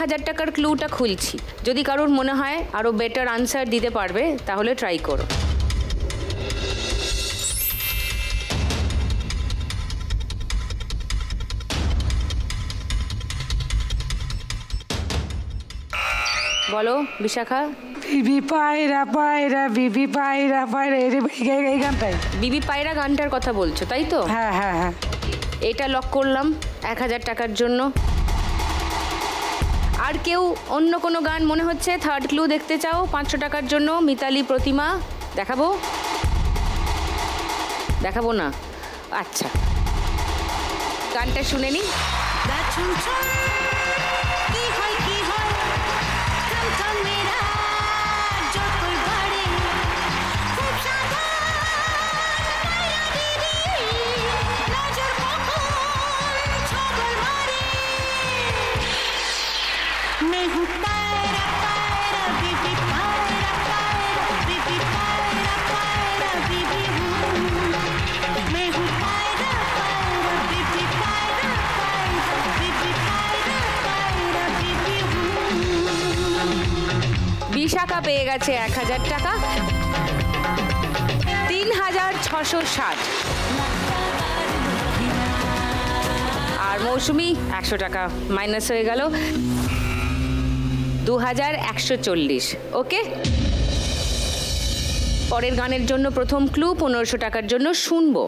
1000 টাকার ক্লুটা খুলছি। যদি কারোর মনে হয় আরো বেটার আনসার দিতে পারবে তাহলে ট্রাই করো। বলো বিশাখা। বিবি পায়রা পায়রা বিবি পায়রা পায়রা, এই গানটাই। বিবি পায়রা গানটার কথা বলছো তাই তো? হ্যাঁ হ্যাঁ হ্যাঁ। এটা লক করলাম 1000 টাকার জন্য। আর কেউ অন্য কোনো গান মনে হচ্ছে থার্ড ক্লু দেখতে চাও 500 টাকার জন্য? মিতালি, প্রতিমা, দেখাবো? দেখাবো না? আচ্ছা, গানটা শুনে নি। বিশাখা পেয়ে গেছে 1000 টাকা, 3660। আর মৌসুমি 100 টাকা মাইনাস হয়ে গেল, 2140। ওকে, পরের গানের জন্য প্রথম ক্লু 1500 টাকার জন্য শুনবো।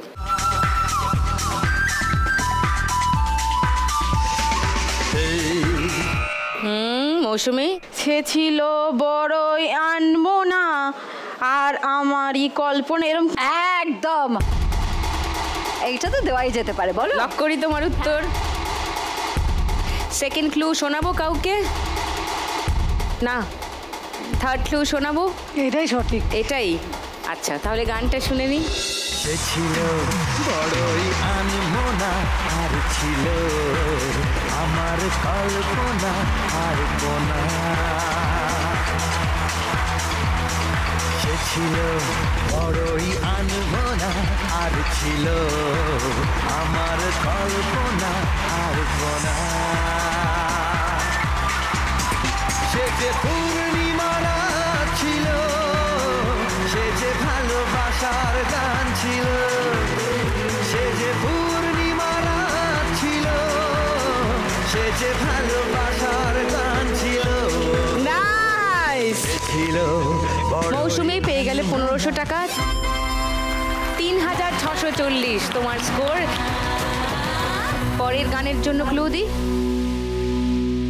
মৌসুমি। সে ছিল বড়ই আনবো না আর আমারই কল্পনা, এরকম একদম। এইটা তো দেওয়াই যেতে পারে, বলো। লক করি তোমার উত্তর। সেকেন্ড ক্লু শোনাবো কাউকে? না, থার্ড ক্লু শোনাবো? এটাই সঠিক। এটাই? আচ্ছা, তাহলে গানটা শুনে নি। সে ছিল বড়ই আনমনা আর ছিল আমার কল্পনা আর কোনা। সে ছিল বড়ই আনমনা আর ছিল আমার কল্পনা আর কোনা। সে যে পূর্ণিমা ছিল, সে যে ভালোবাসার গান ছিল, সে যে পূর্ণিমা ছিল, সে যে ভালোবাসার গান ছিল। নাইস ছিল। মৌসুমি পেয়ে গেলে 1500 টাকা, 3640 তোমার স্কোর। পরের গানের জন্য ক্লু দি।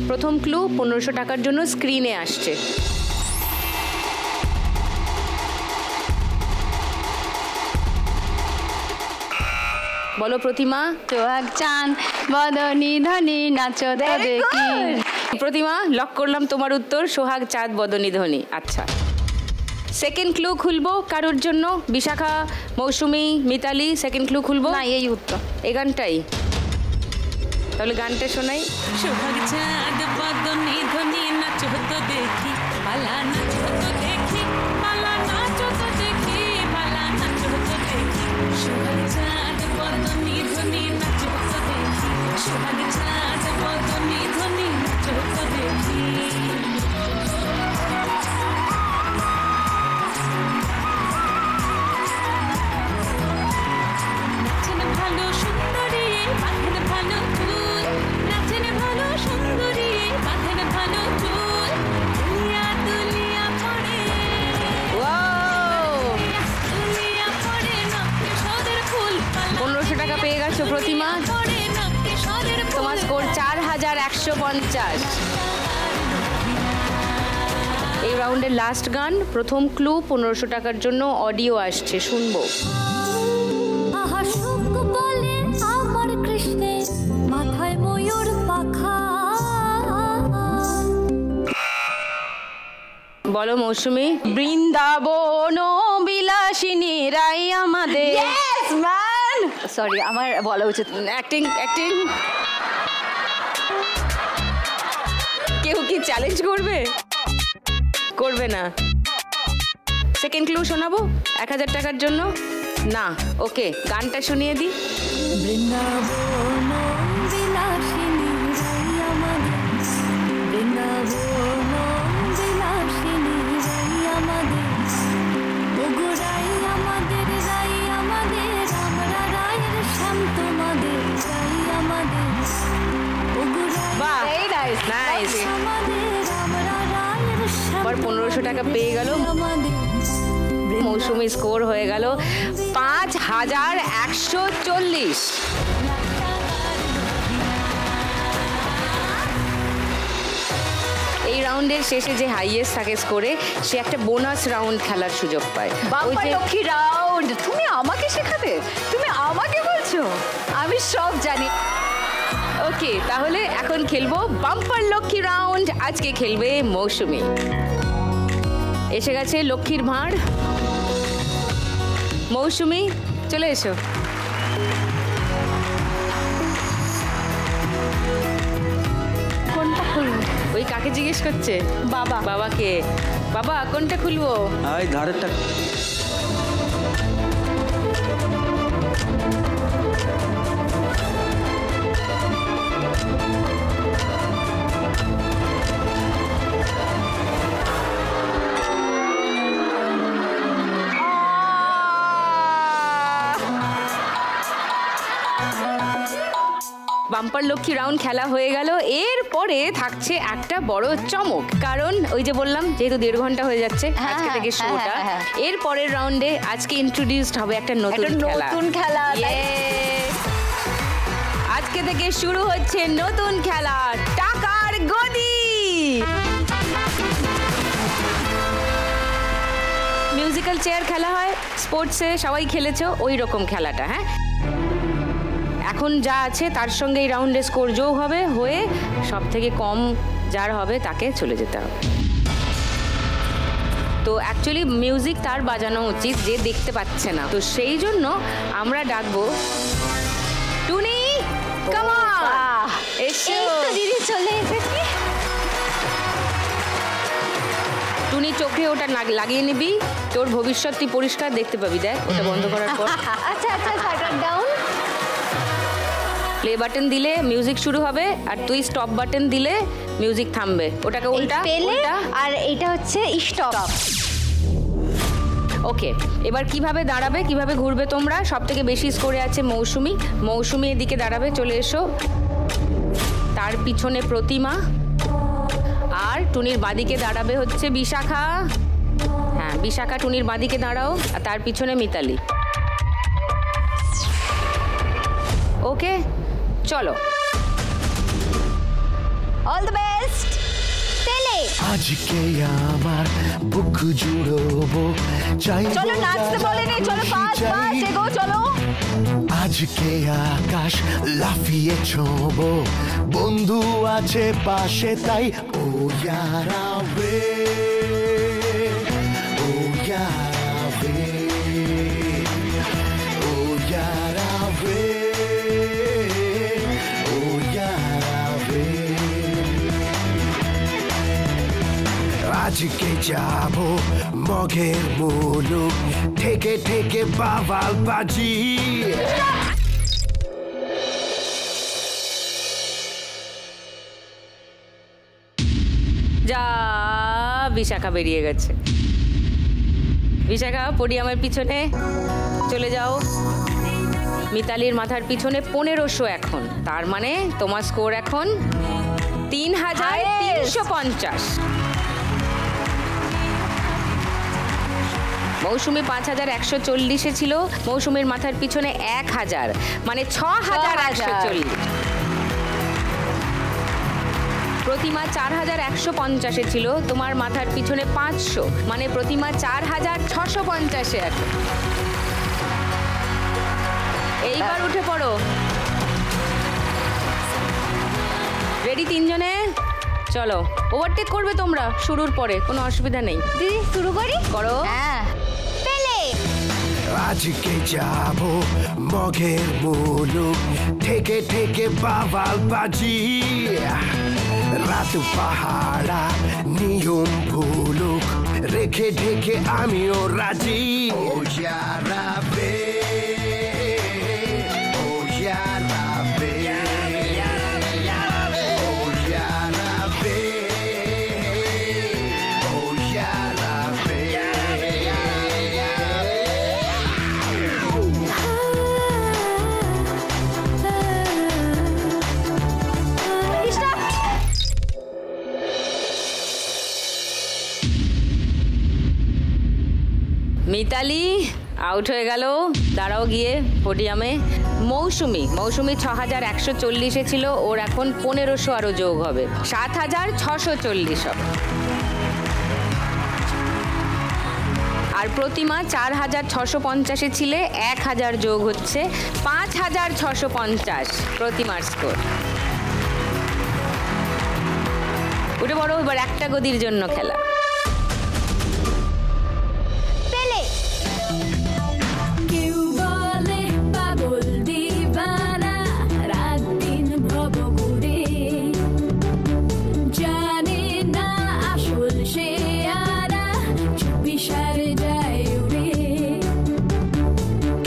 প্রথম ক্লু 1500 টাকার জন্য স্ক্রিনে আসছে। বলো প্রতিমা। সোহাগ চাঁদ বদনি ধনি নাচো তো দেখি। প্রতিমা, লক করলাম তোমার উত্তর, সোহাগ চাঁদ বদনি ধ্বনি। আচ্ছা, সেকেন্ড ক্লু খুলবো কারোর জন্য? বিশাখা, মৌসুমি, মিতালি, সেকেন্ড ক্লু খুলবো? না, এই উত্তর। এই গানটাই? তাহলে গানটা শোনাই। সোহাগ চাঁদ বদনি ধ্বনি নাচো তো দেখি, পালা নাচো তো দেখি, পালা নাচো তো দেখি, পালা নাচো তো দেখি। সোহাগ চাঁদ বদনি ধ্বনি নাচো তো দেখি, সোহাগ চাঁদ বদনি ধ্বনি নাচো তো দেখি। নাচেন ভালো সুন্দরী বাঁধেন ভালো চুল, নাচেন ভালো সুন্দরী বাঁধেন ভালো চুল, দুলিয়া দুলিয়া পড়ে, দুলিয়া পড়ে নক্কে সদের ফুল। 1500 টাকা পেয়ে গেছো প্রতিমা। পড়ে নক্কে সদের ফুল। তোমার স্কোর 4150। এই রাউন্ডের লাস্ট গান, প্রথম ক্লু 1500 টাকার জন্য অডিও আসছে, শুনবো। আহা সুখ বলে আমার কৃষ্ণের মাথায় ময়ূর পাখা। বলো মৌসুমি। বৃন্দাবন বিলাসিনী রাই আমাদের। Yes man. সরি, আমার বলা উচিত। Acting acting. কেউ কি চ্যালেঞ্জ করবে? করবে না। সেকেন্ড ক্লু শোনাবো 1000 টাকার জন্য? না। ওকে, গানটা শুনিয়ে দিই। বৃন্দাবন বিলাসিনী রাই আমাদের, নাইস। আবার 1500 টাকা পেয়ে গেল। মৌসুমি স্কোর হয়ে গেল 5140। এই রাউন্ডের শেষে যে হাইয়েস্ট থাকে স্কোরে সে একটা বোনাস রাউন্ড খেলার সুযোগ পায়। বাম্পার লক্ষ্মী রাউন্ড তুমি আমাকে শেখাবে? তুমি আমাকে বলছো? আমি সব জানি। ওকে, তাহলে এখন খেলবো বাম্পার লক্ষ্মী রাউন্ড। আজকে খেলবে মৌসুমি। এসে গেছে লক্ষ্মীর ভাঁড়। মৌসুমি চলে এসো। কোনটা খুলবো? ওই কাকে জিজ্ঞেস করছে? বাবা। বাবাকে। বাবা কোনটা খুলবো? আয় ধারেরটা। বাম্পার লক্ষ্মী রাউন্ড খেলা হয়ে গেল। এরপরে থাকছে একটা বড় চমক, কারণ ওই যে বললাম যেহেতু 1.5 ঘন্টা হয়ে যাচ্ছে আজকে থেকে শোটা, এর পরের রাউন্ডে আজকে ইন্ট্রোডিউসড হবে একটা নতুন খেলা। Yes! আজকে থেকে শুরু হচ্ছে নতুন খেলা, টাকার গদি। মিউজিক্যাল চেয়ার খেলা হয় স্পোর্টসে, সবাই খেলেছো ওই রকম খেলাটা। হ্যাঁ, এখন যা আছে তার সঙ্গে এই রাউন্ডে স্কোর যোগ হবে, হয়ে সব থেকে কম যার হবে তাকে চলে যেতে হবে। তো অ্যাকচুয়ালি মিউজিক তার বাজানো উচিত যে দেখতে পাচ্ছে না, তো সেই জন্য আমরা ডাকবো টুনি। কাম অন, এসো। দিদি চলে এসেছি। টুনি চোখে ওটা লাগিয়ে নিবি, তোর ভবিষ্যৎ তুই পরিষ্কার দেখতে পাবি। দেখ ওটা বন্ধ করার পর। আচ্ছা আচ্ছা, শাটার ডাউন। প্লে বাটন দিলে মিউজিক শুরু হবে, আর তুই স্টপ বাটন দিলে মিউজিক থামবে। ওটাকে উল্টা উল্টা। আর এটা হচ্ছে স্টপ। ওকে, এবার কিভাবে দাঁড়াবে, কিভাবে ঘুরবে তোমরা? সব থেকে বেশি স্কোরে আছে মৌসুমি। মৌসুমি এদিকে দাঁড়াবে, চলে এসো। তার পিছনে প্রতিমা, আর টুনির বাদিকে দাঁড়াবে হচ্ছে বিশাখা। হ্যাঁ, বিশাখা টুনির বাদিকে দাঁড়াও, আর তার পিছনে মিতালি। ওকে, চলো। All the best. তেলে আজকে আমার বুক জুড়বো চাই, চলো নাচতে বলেনি, চলো ফাস্ট ফাস্ট এগো, চলো। আজকে আকাশ লাফিয়ে ছোঁবো, বন্ধু আছে পাশে তাই। ও ইয়ারা রে, ও ইয়ারা রে, ও ইয়ারা রে, ও ইয়ারা রে। আজকে যাবো মগের মুলুক, থেকে থেকে বাবাল বাজি। যা, বিশাখা বেরিয়ে গেছে। বিশাখা পোডিয়ামের পিছনে চলে যাও। মিতালির মাথার পিছনে 1500 এখন, তার মানে তোমার স্কোর এখন 3350। মৌসুমি 5140 ছিল, মৌসুমির মাথার পিছনে 1000, মানে 6140। প্রতিমা 4150 ছিল, তোমার মাথার পিছনে 500, মানে প্রতিমা 4650 এখন। এইবার উঠে পড়ো। রেডি তিনজনে? চলো, ওভারটেক করবে তোমরা শুরুর পরে, কোনো অসুবিধা নেই। দিদি শুরু করি? করো। হ্যাঁ। তেলে আজকে যাবো মগের মুলুক, থেকে থেকে বাবাল বাজি। রাত পাহাড়া নিয়ম ভুলুক, রেখে ঢেকে আমিও রাজি। ও ইয়ারা বে, ও ইয়ারা বে, ও ইয়ারা বে, ও ইয়ারা বে। মিতালি আউট হয়ে গেল, দাঁড়াও গিয়ে পোডিয়ামে। মৌসুমি 6140 ছিল, ওর এখন 1500 আরো যোগ হবে, 7640 হবে। আর প্রতিমা 4650 ছিলে, 1000 যোগ হচ্ছে 5650 প্রতিমার স্কোর। উঠে বড়, এবার একটা গদির জন্য খেলা। কেউ বলে পাগল দিবানা, রাত দিন ভব ঘুরে, জানে না আসল সে আরা, চুপি সারে যায় উড়ে।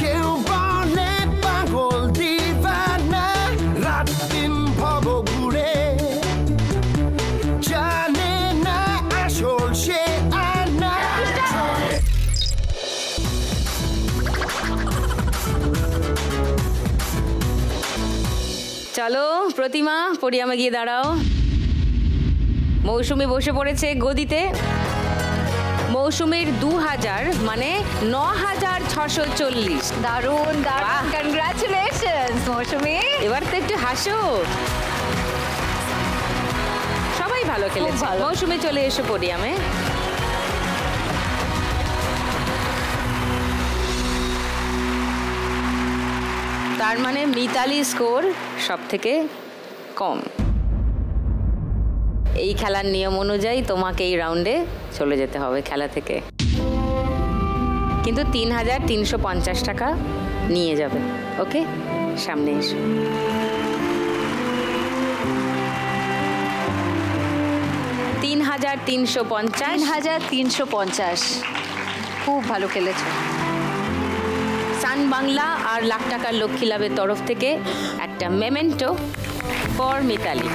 কেউ বলে পাগল দিবানা, রাত দিন ভব ঘুরে, জানে না আসল সে আনা। চলো প্রতিমা পোডিয়ামে গিয়ে দাঁড়াও। মৌসুমি বসে পড়েছে গদিতে। মৌসুমীর 2000 মানে 9640। দারুণ দারুণ, বাহ। কনগ্রাচুলেশনস মৌসুমি। এবার তো একটু হাসো, সবাই ভালো খেলেছে। ভালো। মৌসুমি চলে এসো পোডিয়ামে। তার মানে মিতালি স্কোর সব থেকে কম। এই খেলার নিয়ম অনুযায়ী তোমাকে এই রাউন্ডে চলে যেতে হবে খেলা থেকে, কিন্তু 3350 টাকা নিয়ে যাবে। ওকে, সামনে এসো। তিন 3350। খুব ভালো খেলেছো। সান বাংলা আর লাখ টাকার লক্ষ্মী লাভের তরফ থেকে একটা মেমেন্টো ফর মিতালি।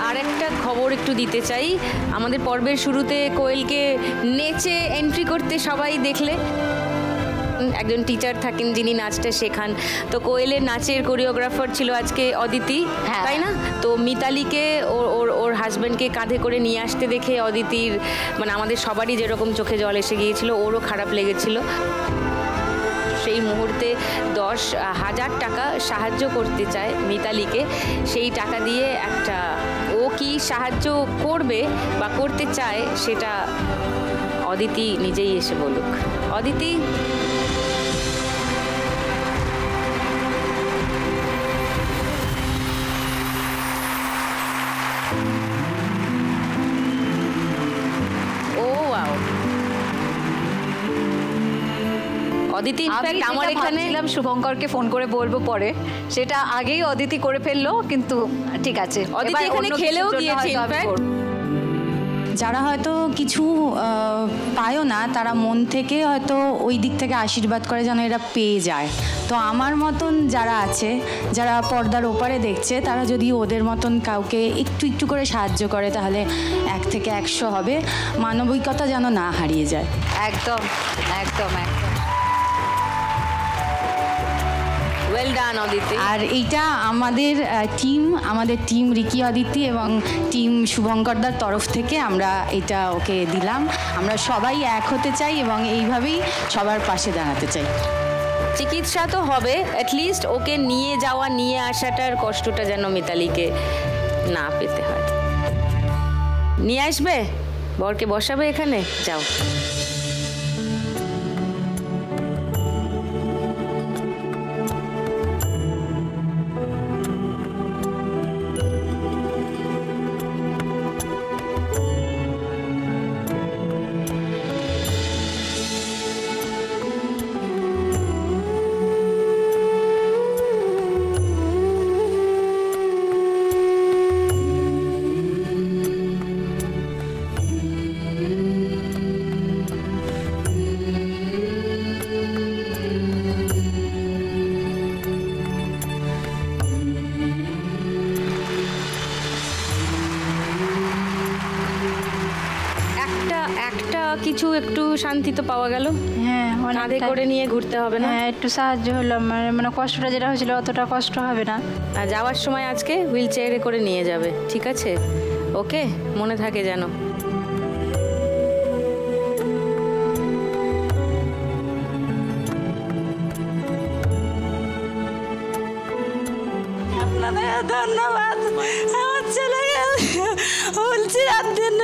আর একটা খবর একটু দিতে চাই, আমাদের পর্বের শুরুতে কোয়েলকে নেচে এন্ট্রি করতে সবাই দেখলে। একজন টিচার থাকেন যিনি নাচটা শেখান, তো কোয়েলের নাচের কোরিওগ্রাফার ছিল আজকে অদিতি, হ্যাঁ। তাই না? তো মিতালিকে ওর হাজব্যান্ডকে কাঁধে করে নিয়ে আসতে দেখে অদিতির মানে আমাদের সবারই যেরকম চোখে জল এসে গিয়েছিল, ওরও খারাপ লেগেছিল। সেই মুহূর্তে 10,000 টাকা সাহায্য করতে চায় মিতালিকে। সেই টাকা দিয়ে একটা ও কি সাহায্য করবে বা করতে চায় সেটা অদিতি নিজেই এসে বলুক। অদিতি, ও ওয়াও, অদিতি ইনফ্যাক্ট আমার এখানে শুভঙ্করকে ফোন করে বলবো পরে, সেটা আগেই অদিতি করে ফেললো, কিন্তু ঠিক আছে। অদিতি এবার এখানে অন্য খেলেও কিছুর জন্য গিয়েছে হয়তো আমি ইনফ্যাক্ট। করবো। যারা হয়তো কিছু পায়ও না, তারা মন থেকে হয়তো ওই দিক থেকে আশীর্বাদ করে যেন এরা পেয়ে যায়। তো আমার মতন যারা আছে, যারা পর্দার ওপারে দেখছে, তারা যদি ওদের মতন কাউকে একটু একটু করে সাহায্য করে, তাহলে 1 থেকে 100 হবে। মানবিকতা যেন না হারিয়ে যায়। একদম একদম একদম। Well done Aditi. আর এইটা আমাদের টিম রিকি অদিতি এবং টিম শুভঙ্করদার তরফ থেকে আমরা এটা ওকে দিলাম। আমরা সবাই এক হতে চাই এবং এইভাবেই সবার পাশে দাঁড়াতে চাই। চিকিৎসা তো হবে, অ্যাটলিস্ট ওকে নিয়ে যাওয়া নিয়ে আসাটার কষ্টটা যেন মিতালিকে না পেতে হয়। নিয়ে আসবে, বরকে বসাবে এখানে, যাও। কিছু একটু শান্তি তো পাওয়া গেল। হ্যাঁ, কাঁধে করে নিয়ে ঘুরতে হবে না। হ্যাঁ, একটু সাহায্য হলো, মানে কষ্টটা যেটা হয়েছিল অতটা কষ্ট হবে না। আর যাওয়ার সময় আজকে হুইল চেয়ারে করে নিয়ে যাবে, ঠিক আছে? ওকে, মনে থাকে যেন। ধন্যবাদ আমার ছেলেকে বলছি আর দিন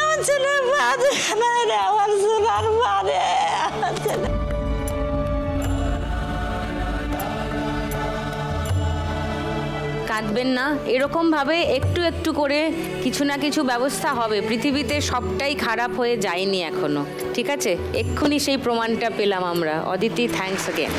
আমার ছেলে বাদে আমার সোনার বাদে আমার ছেলে। কাঁদবেন না, এরকমভাবে একটু একটু করে কিছু না কিছু ব্যবস্থা হবে। পৃথিবীতে সবটাই খারাপ হয়ে যায়নি এখনো, ঠিক আছে? এক্ষুনি সেই প্রমাণটা পেলাম আমরা। Aditi, thanks again.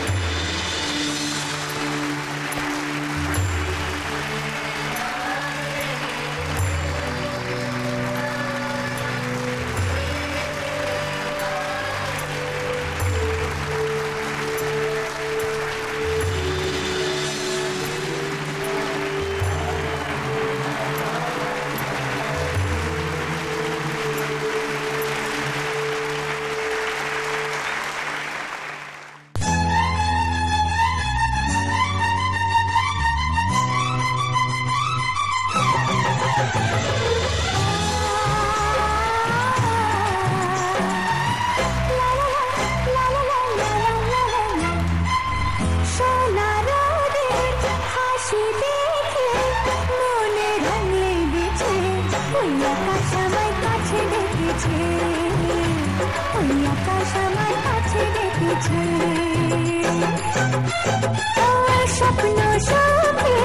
স্বপ্ন সাথে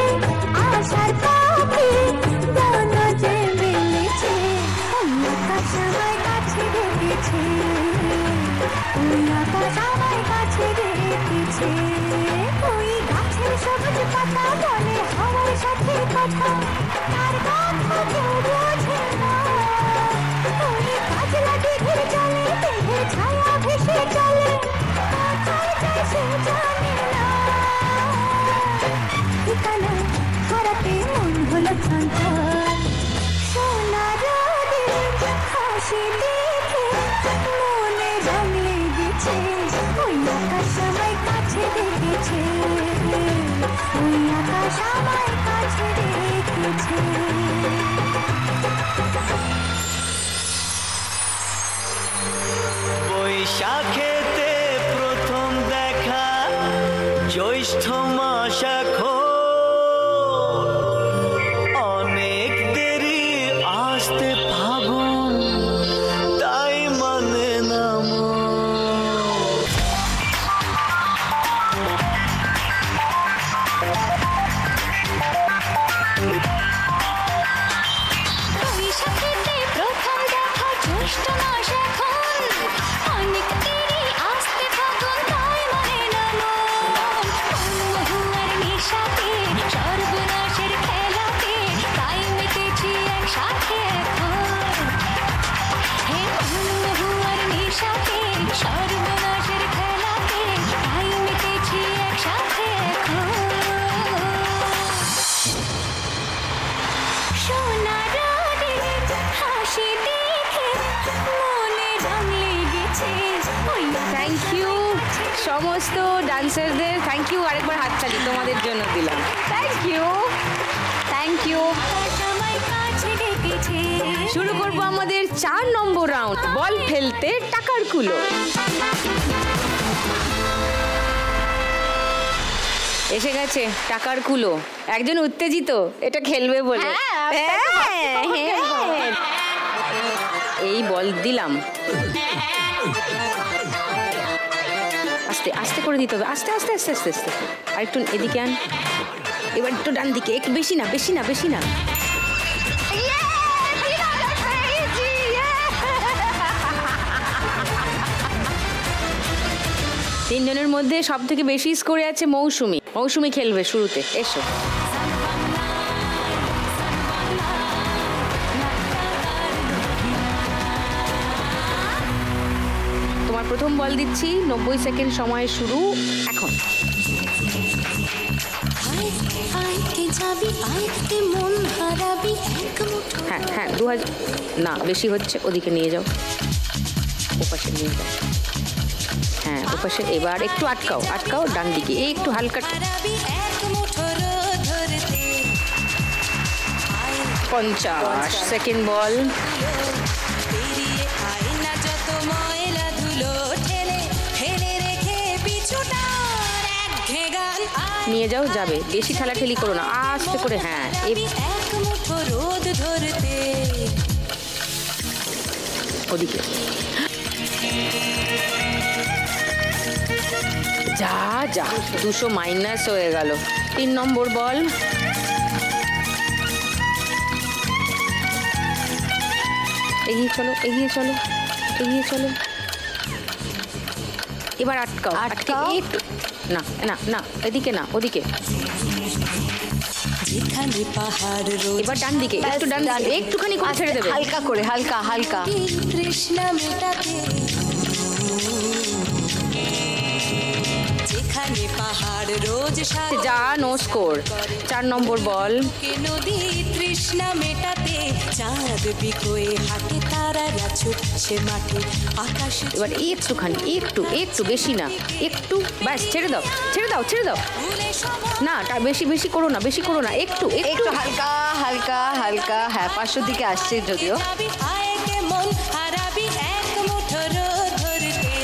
আশার পাখি দোনো যে মিলেছে ওই আকাশ আমায় কাছে রেখেছে ওই আকাশ আমায় কাছে রেখেছে ওই গাছের সবুজ পাতা বলে হাওয়ার সাথে কথা তার কথা কেউ বোঝে না ওই কাজলা দিঘির জলে মেঘের ছায়া ভেসে চলে কোথায় যায় সে জানে না ঠিকানা হারাতে মন হলো চঞ্চল সোনার হাসি দেখে মনে রং লেগেছে ওই আকাশ আমায় কাছে রেখেছে ওই আকাশ আমায় কাছে রেখেছে। বৈশাখেতে প্রথম দেখা জ্যৈষ্ঠ মাস এখন অনেক দেরি আসতে ফাগুন তাই মানে না বৈশাখেতে প্রথম দেখা জ্যৈষ্ঠ মাস এখন অনেক দেরি আসতে ফাগুন তাই মানে না মহুয়ার নেশাতে সর্বনাশের খেলাতে তাই মেতেছি একসাথে এখন হে মহুয়ার নেশাতে সর্বনাশের খেলাতে তাই মেতেছি একসাথে এখন সোনার হাসি দেখে মনে রং লেগেছে ওই থ্যাংক ইউ সমস্ত ডান্সারদের, থ্যাংক ইউ। আরেকবার হাততালি তোমাদের জন্য দিলাম। Thank you, thank you. সময় কাছে ডেকেছে শুরু করবো আমাদের 4 নম্বর রাউন্ড, বল ফেলতে টাকার কুলো। এসে গেছে টাকার কুলো। একজন উত্তেজিত এটা খেলবে বলে। হ্যাঁ। এই বল দিলাম, আস্তে আস্তে করে দিতে হবে, আস্তে আস্তে আস্তে আস্তে আস্তে। আর একটু এদিকে আন, এবার একটু ডান দিকে, একটু বেশি না বেশি না বেশি না। তিনজনের মধ্যে সব থেকে বেশি স্কোরে আছে মৌসুমি। মৌসুমি খেলবে শুরুতে, এসো। তোমার প্রথম বল দিচ্ছি, 90 সেকেন্ড সময় শুরু এখন। হ্যাঁ হ্যাঁ 2000 না বেশি হচ্ছে, ওদিকে নিয়ে যাও, ওপাশে নিয়ে যাও। হ্যাঁ ওপাশে, এবার একটু আটকাও আটকাও ডান দিকে, এই একটু হালকা। 50 সেকেন্ড বল। নিয়ে যাও, যাবে। বেশি ঠেলাঠেলি করো না, আস্তে করে। হ্যাঁ, এক মুঠো রোদ ধরতে। ওদিকে যা যা, 200 মাইনাস হয়ে গেল। 3 নম্বর বল। এগিয়ে চলো, এগিয়ে চলো, এগিয়ে চলো। এবার আটকাও, আটকাও। একটু না না না, এদিকে না, ওদিকে। যেখানে পাহাড় রোদ এবার ডান দিকে, একটু ডান দিকে, একটুখানি করে ছেড়ে দেবে। হালকা করে, হালকা হালকা। তৃষ্ণা মেটাতে। যেখানে পাহাড় রোজ যা, নো স্কোর। 4 নম্বর বল। নদী তৃষ্ণা মেটাতে। চাঁদ বিকোয়ে হাটে তারারা ছুটছে মাঠে আকাশে। এবার একটুখানি, একটু একটু, বেশি না, একটু, ব্যাস, ছেড়ে দাও, ছেড়ে দাও, ছেড়ে দাও। না, বেশি বেশি করো না, বেশি করো না, একটু একটু। একটু হালকা হালকা হালকা। হ্যাঁ, 500 দিকে আসছে যদিও। হায় কেমন হারাবি এক মুঠো রোদ ধরতে।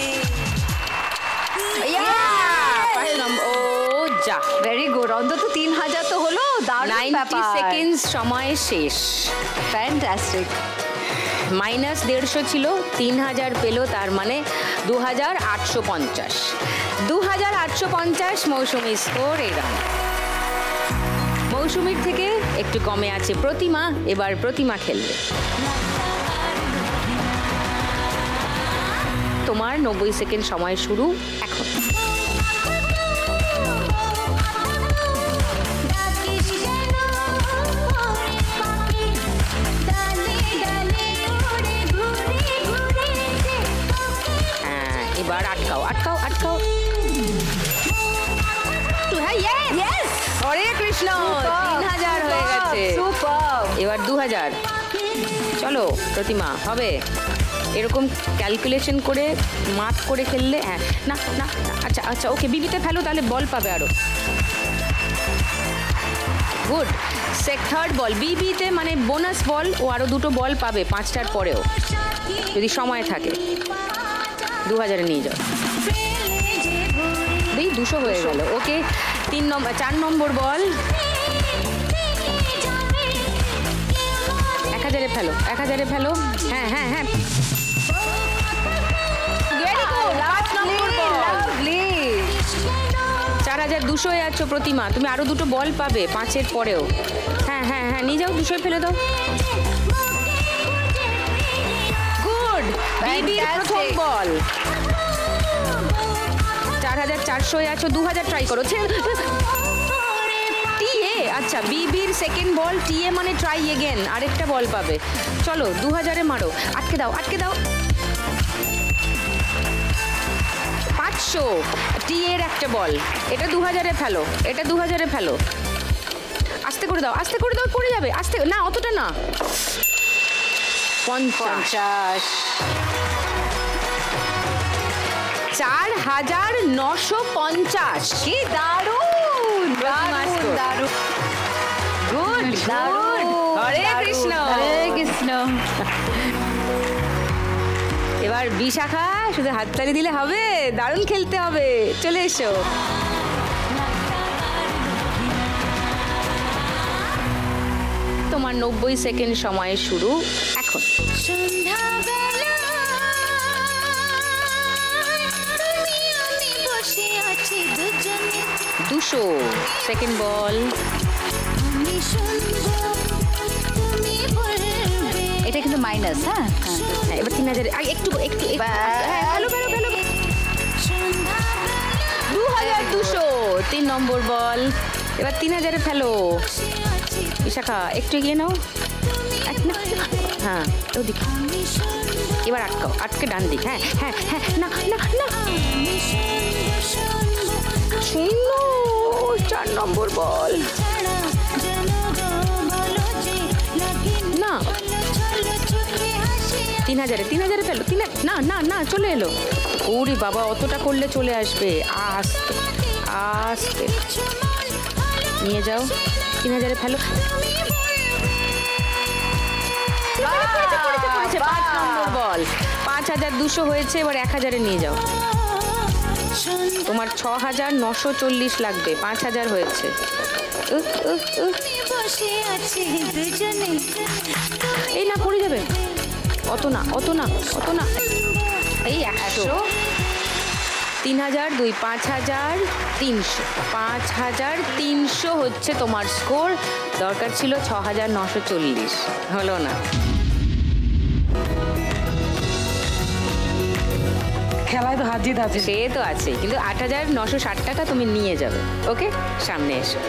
5 নম্বর। ও যা, ভেরি গুড। অন্তত 3000 তো হলো। দারুণ 90 ব্যাপার। সেকেন্ড সময় শেষ। ফ্যান্টাস্টিক। মাইনাস 150 ছিল, 3000 পেলো, তার মানে 2850। 2850 মৌসুমি স্কোর। এই রাউন্ড মৌসুমির থেকে একটু কমে আছে প্রতিমা। এবার প্রতিমা খেলবে। তোমার 90 সেকেন্ড সময় শুরু এখন। হ্যাঁ, এবার আটকাও, আটকাও, আটকাও। হরে কৃষ্ণ, 3000 হয়ে গেছে। এবার 2000। চলো প্রতিমা, হবে এরকম ক্যালকুলেশন করে, মার্ক করে খেললে। হ্যাঁ, না না না, আচ্ছা আচ্ছা, ওকে, বিবিতে ফেলো, তাহলে বল পাবে আরো। গুড। থার্ড বল বিবিতে, মানে বোনাস বল। ও আরো 2টো বল পাবে 5টার পরেও, যদি সময় থাকে। 2000 নিয়ে যাও। 200 হয়ে গেল। ওকে, 4 নম্বর বল। 1000 ফেলো, 1000 ফেলো। হ্যাঁ হ্যাঁ হ্যাঁ, ভেরি গুড। 5 নম্বর বল। 4200 এ আছো প্রতিমা, তুমি আরো 2টো বল পাবে 5এর পরেও। হ্যাঁ হ্যাঁ হ্যাঁ, নিয়ে যাও, 200 ফেলে দাও। গুড। বিবির প্রথম বল। 4400 এ আছো, 2000 ট্রাই করো। টিএ, আচ্ছা, বিবির সেকেন্ড বল, টিএ মানে ট্রাই এগেন, আরেকটা বল পাবে। চলো 2000 এ মারো। আটকে দাও, আটকে দাও। 500 টিএ এর একটা বল। এটা 2000 এ ফেলো, এটা 2000 এ ফেলো। আস্তে করে দাও, আস্তে করে দাও, পড়ে যাবে। আস্তে না, অতটা না। 50। 4950। কি দারুণ, দারুণ, দারুণ। গুড, দারুণ। হরে কৃষ্ণ, হরে কৃষ্ণ। এবার বিশাখা, শুধু হাততালি দিলে হবে, দারুণ খেলতে হবে। চলে এসো। তোমার 90 সেকেন্ড সময় শুরু এখন। 200 সেকেন্ড বল। এটা কিন্তু মাইনাস। হ্যাঁ, হ্যাঁ, এবার 3000 একটু একটু একটু। হ্যাঁ, ফেলো ফেলো ফেলো। 2200 3 নম্বর বল। এবার 3000 ফেলো। বিশাখা, একটু এগিয়ে নাও। হ্যাঁ, ওদিকে। এবার আটকাও, আটকে ডান দিক। হ্যাঁ হ্যাঁ হ্যাঁ, না না না, 4 নম্বর বল। না, 3000 ফেলো। না না না, চলে এলো। ওরে বাবা, অতটা করলে চলে আসবে। আস্তে আস্তে নিয়ে যাও। 3000 ফেলো। 5 নম্বর বল। 5200 হয়েছে, এবার 1000 নিয়ে যাও। তোমার 6,940 লাগবে, 5,000 হয়েছে। এই না পড়ে যাবে, অত না অত না অত না, এই 100, 3,000, 2, 5,000, 300, 5,300 হচ্ছে তোমার স্কোর। দরকার ছিল 6,940, হলো না। খেলায় তো হার জিত আছে, সে তো আছে, কিন্তু 8,960 টাকা তুমি নিয়ে যাবে। ওকে, সামনে এসো।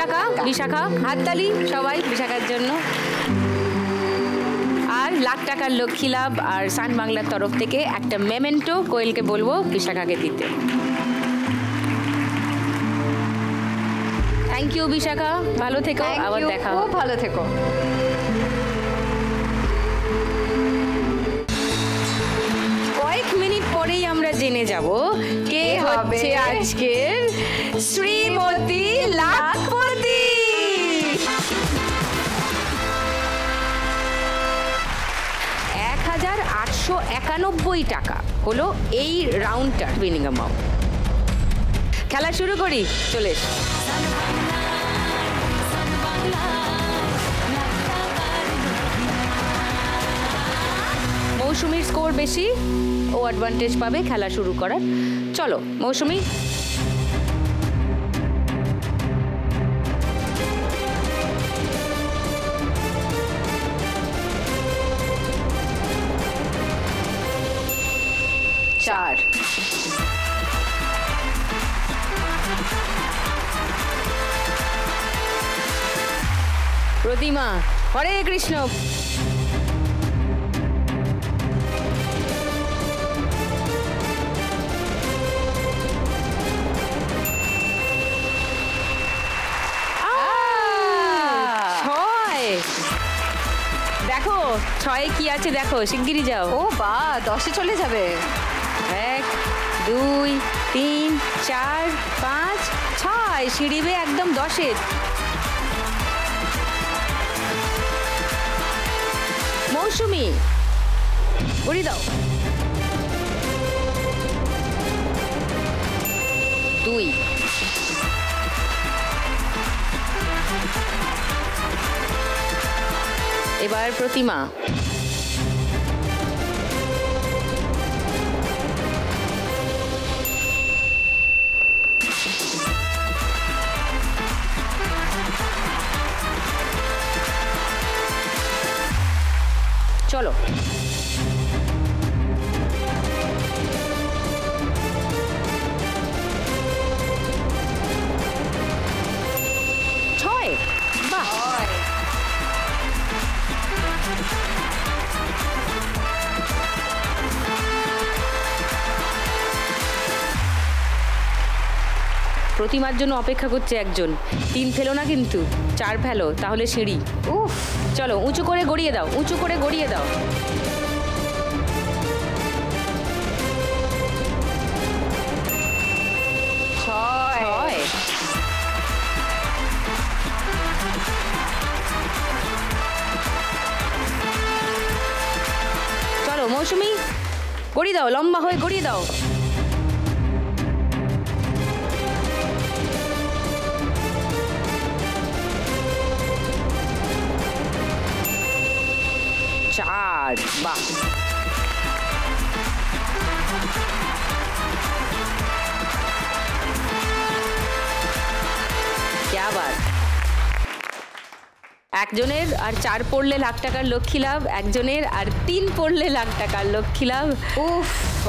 টাকা বিশাখা, হাততালি সবাই বিশাখার জন্য। আর লাখ টাকার লক্ষ্মী লাভ আর সান বাংলার তরফ থেকে একটা মেমেন্টো কোয়েলকে বলবো বিশাখাকে দিতে। থ্যাংক ইউ বিশাখা, ভালো থেকো, আবার দেখা হবে। খুব ভালো থেকো। কয়েক মিনিট পরেই আমরা জেনে যাব কে হচ্ছে আজকের শ্রীমতী লাখপতি। 1,891 টাকা হলো এই রাউন্ডটার উইনিং অ্যামাউন্ট। খেলা শুরু করি, চলে এসো। মৌসুমীর স্কোর বেশি, ও অ্যাডভান্টেজ পাবে খেলা শুরু করার। চলো মৌসুমী, চার। প্রতিমা, হরে কৃষ্ণ। দেখো 6-এ কি আছে, দেখো শিগগিরই যাও। ও বা 10-এ চলে যাবে। 1, 2, 3, 4, 5, 6 সিঁড়িবে একদম 10-এ। মৌসুমী উড়ি দাও। 2। এবার প্রতিমা। চলো ছয়। বাহ, প্রতিমার জন্য অপেক্ষা করছে একজন। 3 ফেলো না কিন্তু, 4 ফেলো, তাহলে সিঁড়ি। উফ, চলো উঁচু করে গড়িয়ে দাও, উঁচু করে গড়িয়ে দাও। ছয়। চলো মৌসুমী গড়িয়ে দাও, লম্বা হয়ে গড়িয়ে দাও। 4। বাহ, क्या बात। একজনের আর 4 পড়লে লাখ টাকার লক্ষ্মী লাভ, একজনের আর 3 পড়লে লাখ টাকার লক্ষ্মী লাভ। উফ,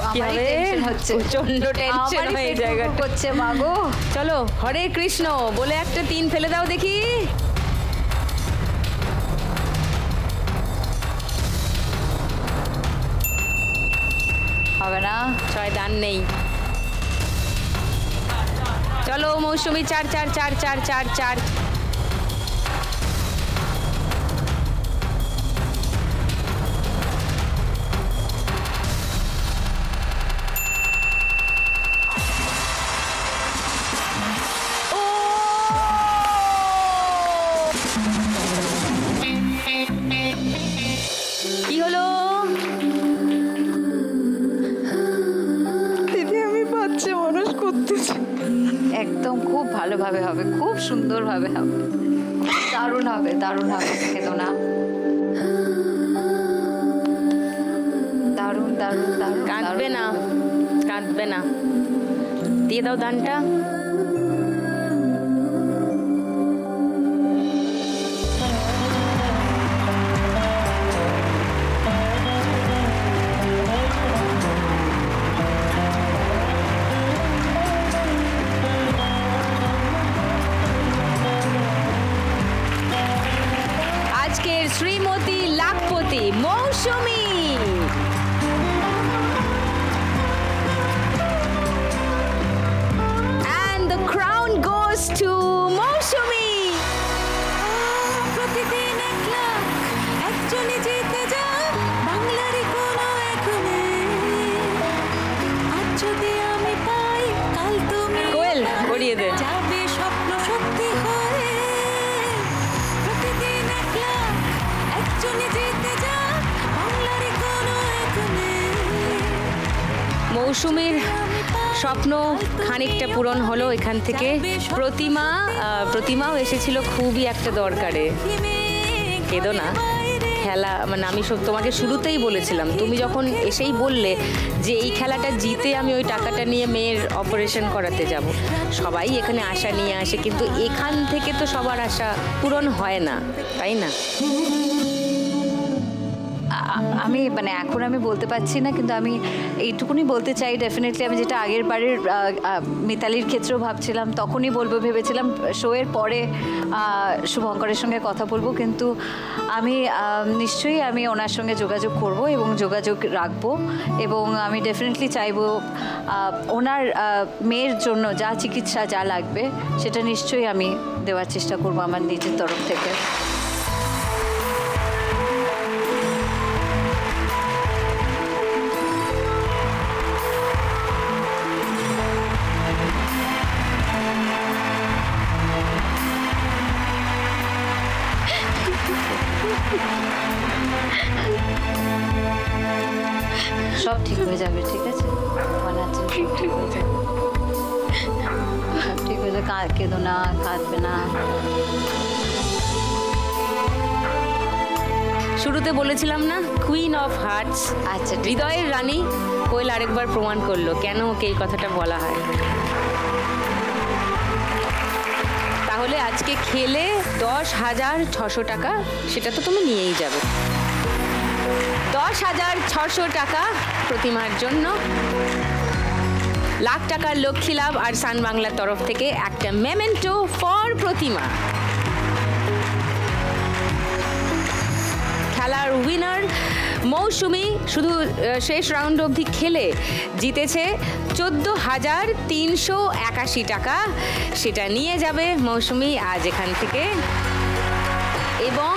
আমারই টেনশন হচ্ছে, প্রচন্ড টেনশন হয়ে জায়গাটা করছে মাগো। চলো হরে কৃষ্ণ বলে একটা 3 ফেলে দাও দেখি। হবে না, 6 দান নেই। চলো মৌসুমী 4 4 4 4 4 4। একদম খুব ভালোভাবে হবে, খুব সুন্দরভাবে হবে, দারুণ হবে, দারুণ হবে। খেতো না, দারুণ দারুণ দারুণ। কাঁদবে না, কাঁদবে না, দিয়ে দাও দানটা। আজকের শ্রীমতী লাখপতি মৌসুমী। And the crown goes to মৌসুমী। প্রতিদিন 1 লাখ একজনই জিতে যায় বাংলারই কোনো এখনে। আজ যদি আমি পাই, কাল তুমি কোয়েল করিয়ে দে। যাবে স্বপ্ন সত্যি হয়ে। প্রতিদিন 1 লাখ একজনই জিতে যায় বাংলারই কোনো এখনে। মৌসুমীর স্বপ্ন খানিকটা পূরণ হলো এখান থেকে। প্রতিমাও এসেছিল খুবই একটা দরকারে। কেঁদো না, খেলা মানে আমি তোমাকে শুরুতেই বলেছিলাম, তুমি যখন এসেই বললে যে এই খেলাটা জিতে আমি ওই টাকাটা নিয়ে মেয়ের অপারেশন করাতে যাব। সবাই এখানে আশা নিয়ে আসে, কিন্তু এখান থেকে তো সবার আশা পূরণ হয় না, তাই না? আমি মানে এখন আমি বলতে পারছি না, কিন্তু আমি এইটুকুনি বলতে চাই ডেফিনেটলি। আমি যেটা আগের বারের মিতালির ক্ষেত্রেও ভাবছিলাম, তখনই বলবো ভেবেছিলাম, শোয়ের পরে শুভঙ্করের সঙ্গে কথা বলবো, কিন্তু আমি নিশ্চয়ই আমি ওনার সঙ্গে যোগাযোগ করব এবং যোগাযোগ রাখবো, এবং আমি ডেফিনেটলি চাইবো ওনার মেয়ের জন্য যা চিকিৎসা যা লাগবে সেটা নিশ্চয়ই আমি দেওয়ার চেষ্টা করব আমার নিজের তরফ থেকে। সব ঠিক হয়ে যাবে, ঠিক আছে? বানাচ্ছি, সব ঠিক হয়ে যাবে, সব ঠিক হয়ে যাবে। কেঁদো না, কাঁদবে না। শুরুতে বলেছিলাম না, কুইন অফ হার্টস। আচ্ছা, হৃদয়ের রানী। কোয়েল আরেকবার প্রমাণ করলো কেন ওকে এই কথাটা বলা হয়। তাহলে আজকে খেলে 10,600 টাকা, সেটা তো তুমি নিয়েই যাবে। 10,600 টাকা প্রতিমার জন্য, লাখ টাকার লক্ষ্মী লাভ আর সান বাংলার তরফ থেকে একটা মেমেন্টো ফর প্রতিমা। খেলার উইনার মৌসুমী শুধু শেষ রাউন্ড অবধি খেলে জিতেছে 14,381 টাকা। সেটা নিয়ে যাবে মৌসুমী আজ এখান থেকে, এবং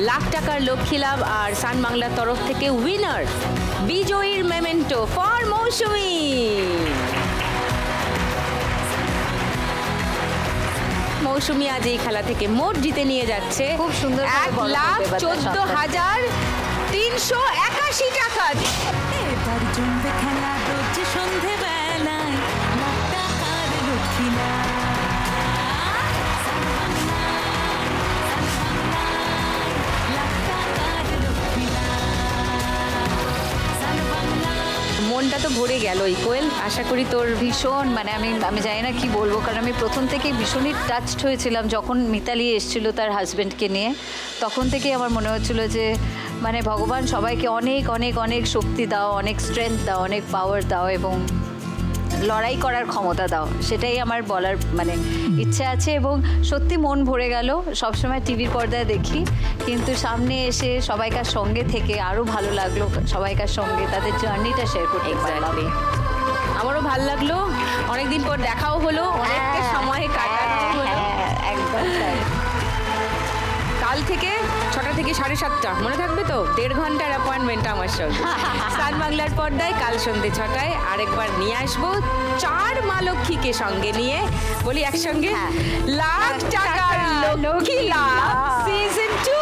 লাখ টাকার লক্ষ্মী লাভ আর সান বাংলার তরফ থেকে উইনার বিজয়ীর মেমেন্টো ফর মৌসুমী। মৌসুমী আজ এই খেলা থেকে মোট জিতে নিয়ে যাচ্ছে খুব সুন্দর 1,14,381 টাকা। এবার জমবে খেলা রোজ সন্ধেবেলায়, লাখ টাকার লক্ষ্মী লাভ। মনটা তো ভরে গেলই কোয়েল, আশা করি তোর ভীষণ মানে আমি জানি না কি বলবো, কারণ আমি প্রথম থেকেই ভীষণই টাচড হয়েছিলাম যখন মিতালি এসেছিল তার হাজব্যান্ডকে নিয়ে। তখন থেকেই আমার মনে হচ্ছিল যে মানে ভগবান সবাইকে অনেক অনেক অনেক শক্তি দাও, অনেক স্ট্রেংথ দাও, অনেক পাওয়ার দাও এবং লড়াই করার ক্ষমতা দাও, সেটাই আমার বলার মানে ইচ্ছে আছে। এবং সত্যি মন ভরে গেল। সবসময় টিভির পর্দায় দেখি, কিন্তু সামনে এসে সবাইকার সঙ্গে থেকে আরও ভালো লাগলো, সবাইকার সঙ্গে তাদের জার্নিটা শেয়ার করতে পারলাম। আমারও ভালো লাগলো, অনেকদিন পর দেখাও হলো, অনেকটা সময় কাটানো হলো। একদম তাই। কাল থেকে 6টা থেকে 7:30, মনে থাকবে তো? 1.5 ঘন্টার অ্যাপয়েন্টমেন্ট আমার সঙ্গে সান বাংলার পর্দায় কাল সন্ধ্যে 6টায়। আরেকবার নিয়ে আসবো 4 মা লক্ষ্মীকে সঙ্গে নিয়ে, বলি একসঙ্গে লাখ টাকার লক্ষ্মী লাভ সিজন 2।